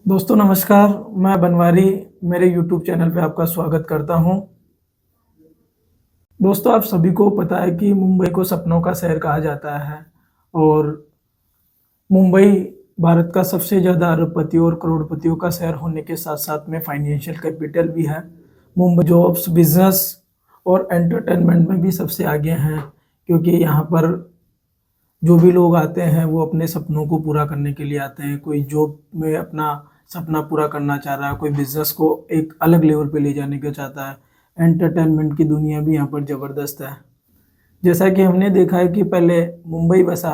दोस्तों नमस्कार, मैं बनवारी मेरे यूट्यूब चैनल पे आपका स्वागत करता हूं। दोस्तों आप सभी को पता है कि मुंबई को सपनों का शहर कहा जाता है और मुंबई भारत का सबसे ज़्यादा अरबपति और करोड़पतियों का शहर होने के साथ-साथ में फाइनेंशियल कैपिटल भी है। मुंबई जॉब्स, बिज़नेस और एंटरटेनमेंट में भी सबसे आगे हैं क्योंकि यहाँ पर जो भी लोग आते हैं वो अपने सपनों को पूरा करने के लिए आते हैं। कोई जॉब में अपना सपना पूरा करना चाह रहा है, कोई बिज़नेस को एक अलग लेवल पे ले जाने का चाहता है। एंटरटेनमेंट की दुनिया भी यहाँ पर ज़बरदस्त है। जैसा कि हमने देखा है कि पहले मुंबई बसा,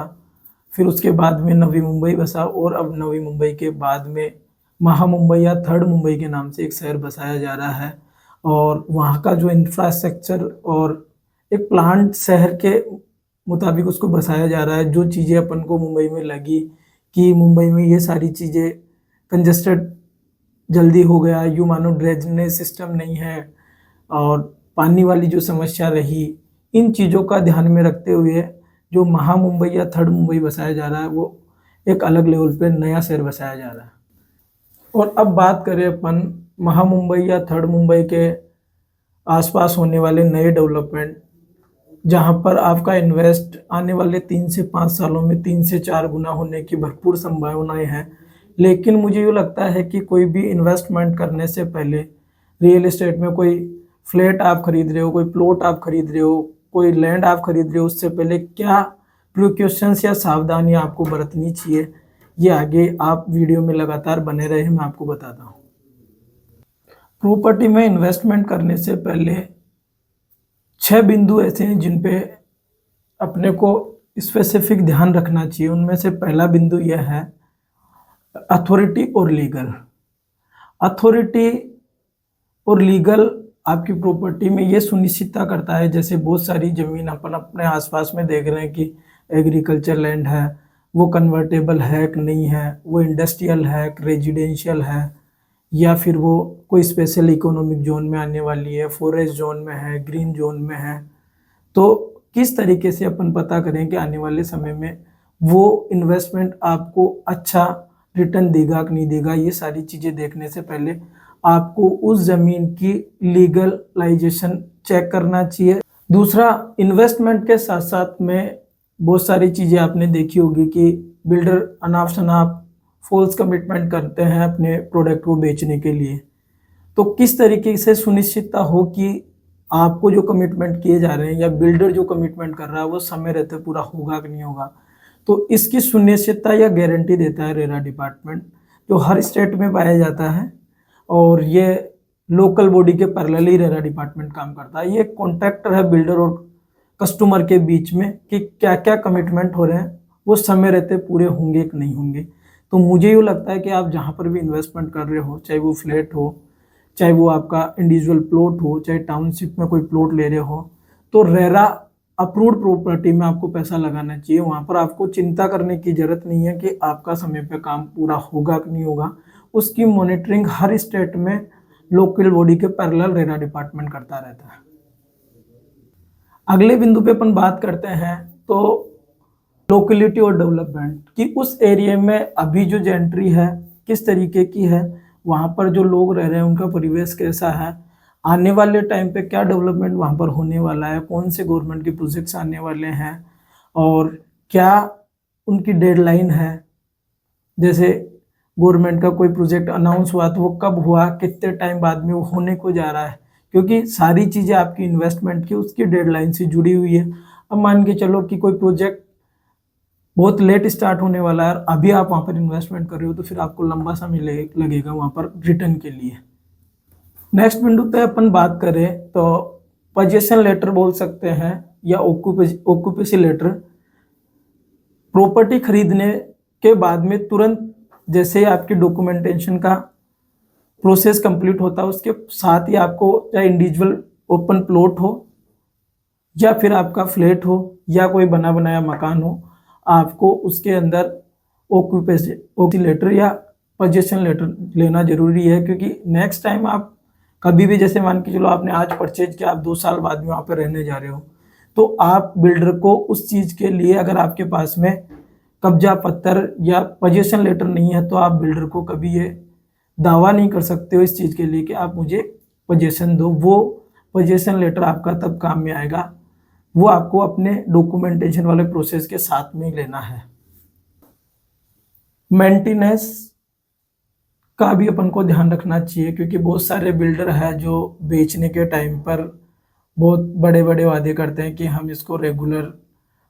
फिर उसके बाद में नवी मुंबई बसा और अब नवी मुंबई के बाद में महामुंबई या थर्ड मुंबई के नाम से एक शहर बसाया जा रहा है। और वहाँ का जो इंफ्रास्ट्रक्चर और एक प्लांट शहर के मुताबिक उसको बसाया जा रहा है। जो चीज़ें अपन को मुंबई में लगी कि मुंबई में ये सारी चीज़ें कंजस्टेड जल्दी हो गया, यूँ मानो ड्रेनेज सिस्टम नहीं है और पानी वाली जो समस्या रही, इन चीज़ों का ध्यान में रखते हुए जो महामुंबई या थर्ड मुंबई बसाया जा रहा है वो एक अलग लेवल पे नया शहर बसाया जा रहा है। और अब बात करें अपन महामुंबई या थर्ड मुंबई के आसपास होने वाले नए डेवलपमेंट, जहाँ पर आपका इन्वेस्ट आने वाले 3 से 5 सालों में 3 से 4 गुना होने की भरपूर संभावनाएं हैं। लेकिन मुझे यूँ लगता है कि कोई भी इन्वेस्टमेंट करने से पहले रियल एस्टेट में कोई फ्लैट आप खरीद रहे हो, कोई प्लॉट आप खरीद रहे हो, कोई लैंड आप खरीद रहे हो, उससे पहले क्या प्रिकॉशंस या सावधानियाँ आपको बरतनी चाहिए, ये आगे आप वीडियो में लगातार बने रहे, मैं आपको बताता हूँ। प्रॉपर्टी में इन्वेस्टमेंट करने से पहले 6 बिंदु ऐसे हैं जिन पे अपने को स्पेसिफिक ध्यान रखना चाहिए। उनमें से पहला बिंदु यह है अथॉरिटी और लीगल। अथॉरिटी और लीगल आपकी प्रॉपर्टी में ये सुनिश्चितता करता है, जैसे बहुत सारी ज़मीन अपन अपने आसपास में देख रहे हैं कि एग्रीकल्चर लैंड है, वो कन्वर्टेबल है कि नहीं है, वो इंडस्ट्रियल है, रेजिडेंशियल है, या फिर वो कोई स्पेशल इकोनॉमिक जोन में आने वाली है, फॉरेस्ट जोन में है, ग्रीन जोन में है। तो किस तरीके से अपन पता करें कि आने वाले समय में वो इन्वेस्टमेंट आपको अच्छा रिटर्न देगा कि नहीं देगा, ये सारी चीज़ें देखने से पहले आपको उस ज़मीन की लीगलाइजेशन चेक करना चाहिए। दूसरा, इन्वेस्टमेंट के साथ साथ में बहुत सारी चीज़ें आपने देखी होगी कि बिल्डर अनाप शनाप फॉल्स कमिटमेंट करते हैं अपने प्रोडक्ट को बेचने के लिए। तो किस तरीके से सुनिश्चितता हो कि आपको जो कमिटमेंट किए जा रहे हैं या बिल्डर जो कमिटमेंट कर रहा है वो समय रहते पूरा होगा कि नहीं होगा, तो इसकी सुनिश्चितता या गारंटी देता है रेरा डिपार्टमेंट, जो हर स्टेट में पाया जाता है। और ये लोकल बॉडी के पैरेलल ही रेरा डिपार्टमेंट काम करता है। ये कॉन्ट्रैक्टर है बिल्डर और कस्टमर के बीच में कि क्या क्या कमिटमेंट हो रहे हैं वो समय रहते पूरे होंगे कि नहीं होंगे। तो मुझे यूँ लगता है कि आप जहाँ पर भी इन्वेस्टमेंट कर रहे हो, चाहे वो फ्लैट हो, चाहे वो आपका इंडिविजुअल प्लॉट हो, चाहे टाउनशिप में कोई प्लॉट ले रहे हो, तो रेरा अप्रूव्ड प्रॉपर्टी में आपको पैसा लगाना चाहिए। वहाँ पर आपको चिंता करने की ज़रूरत नहीं है कि आपका समय पे काम पूरा होगा कि नहीं होगा। उसकी मॉनिटरिंग हर स्टेट में लोकल बॉडी के पैरेलल रेरा डिपार्टमेंट करता रहता है। अगले बिंदु पे अपन बात करते हैं तो लोकेलिटी और डेवलपमेंट कि उस एरिया में अभी जो एंट्री है किस तरीके की है, वहाँ पर जो लोग रह रहे हैं उनका परिवेश कैसा है, आने वाले टाइम पे क्या डेवलपमेंट वहाँ पर होने वाला है, कौन से गवर्नमेंट के प्रोजेक्ट्स आने वाले हैं और क्या उनकी डेडलाइन है। जैसे गवर्नमेंट का कोई प्रोजेक्ट अनाउंस हुआ तो वो कब हुआ, कितने टाइम बाद में वो होने को जा रहा है, क्योंकि सारी चीज़ें आपकी इन्वेस्टमेंट की उसकी डेडलाइन से जुड़ी हुई है। अब मान के चलो कि कोई प्रोजेक्ट बहुत लेट स्टार्ट होने वाला है और अभी आप वहाँ पर इन्वेस्टमेंट कर रहे हो तो फिर आपको लंबा समय लगेगा वहाँ पर रिटर्न के लिए। नेक्स्ट बिंदु पे अपन बात करें तो पोजीशन लेटर बोल सकते हैं या ऑक्यूपेसी लेटर। प्रॉपर्टी खरीदने के बाद में तुरंत जैसे ही आपकी डॉक्यूमेंटेशन का प्रोसेस कंप्लीट होता है उसके साथ ही आपको चाहे इंडिविजुअल ओपन प्लॉट हो या फिर आपका फ्लैट हो या कोई बना बनाया मकान हो, आपको उसके अंदर ऑक्यूपेसी लेटर या पोजीशन लेटर लेना जरूरी है। क्योंकि नेक्स्ट टाइम आप कभी भी, जैसे मान के चलो आपने आज परचेज किया, आप 2 साल बाद में वहाँ पर रहने जा रहे हो, तो आप बिल्डर को उस चीज़ के लिए अगर आपके पास में कब्जा पत्तर या पोजीशन लेटर नहीं है तो आप बिल्डर को कभी ये दावा नहीं कर सकते हो इस चीज़ के लिए कि आप मुझे पोजीशन दो। वो पोजीशन लेटर आपका तब काम में आएगा, वो आपको अपने डॉक्यूमेंटेशन वाले प्रोसेस के साथ में ही लेना है। मेंटेनेंस का भी अपन को ध्यान रखना चाहिए, क्योंकि बहुत सारे बिल्डर हैं जो बेचने के टाइम पर बहुत बड़े बड़े वादे करते हैं कि हम इसको रेगुलर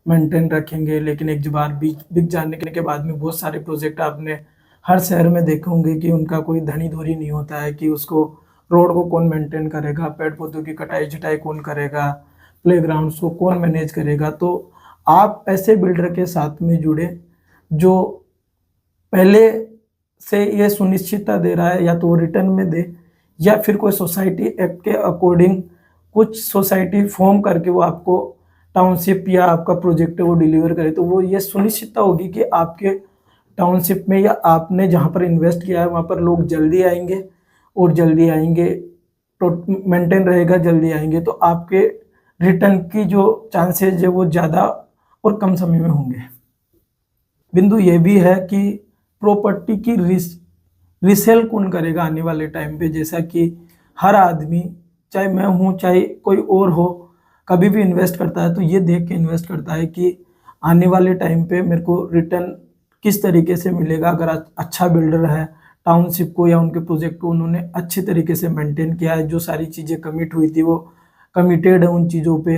मेंटेन रखेंगे, लेकिन एक बार बिक जाने के बाद में बहुत सारे प्रोजेक्ट आपने हर शहर में देखे होंगे कि उनका कोई धनी धोरी नहीं होता है कि उसको रोड को कौन मेंटेन करेगा, पेड़ पौधों की कटाई छटाई कौन करेगा, प्लेग्राउंड्स को कौन मैनेज करेगा। तो आप ऐसे बिल्डर के साथ में जुड़े जो पहले से ये सुनिश्चितता दे रहा है, या तो वो रिटर्न में दे या फिर कोई सोसाइटी एक्ट के अकॉर्डिंग कुछ सोसाइटी फॉर्म करके वो आपको टाउनशिप या आपका प्रोजेक्ट है वो डिलीवर करे। तो वो ये सुनिश्चितता होगी कि आपके टाउनशिप में या आपने जहाँ पर इन्वेस्ट किया है वहाँ पर लोग जल्दी आएंगे, और जल्दी आएंगे तो मेंटेन रहेगा, जल्दी आएंगे तो आपके रिटर्न की जो चांसेज है वो ज़्यादा और कम समय में होंगे। बिंदु ये भी है कि प्रॉपर्टी की रिसेल कौन करेगा आने वाले टाइम पे। जैसा कि हर आदमी, चाहे मैं हूँ चाहे कोई और हो, कभी भी इन्वेस्ट करता है तो ये देख के इन्वेस्ट करता है कि आने वाले टाइम पे मेरे को रिटर्न किस तरीके से मिलेगा। अगर अच्छा बिल्डर है, टाउनशिप को या उनके प्रोजेक्ट को उन्होंने अच्छे तरीके से मेंटेन किया है, जो सारी चीज़ें कमिट हुई थी वो कमिटेड है उन चीज़ों पे,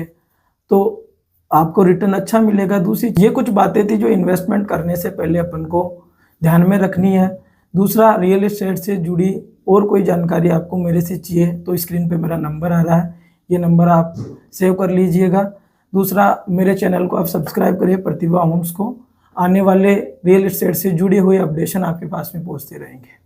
तो आपको रिटर्न अच्छा मिलेगा। दूसरी ये कुछ बातें थी जो इन्वेस्टमेंट करने से पहले अपन को ध्यान में रखनी है। दूसरा, रियल एस्टेट से जुड़ी और कोई जानकारी आपको मेरे से चाहिए तो स्क्रीन पे मेरा नंबर आ रहा है, ये नंबर आप सेव कर लीजिएगा। दूसरा, मेरे चैनल को आप सब्सक्राइब करिए प्रतिभा होम्स को। आने वाले रियल एस्टेट से जुड़े हुए अपडेशन आपके पास में पहुंचते रहेंगे।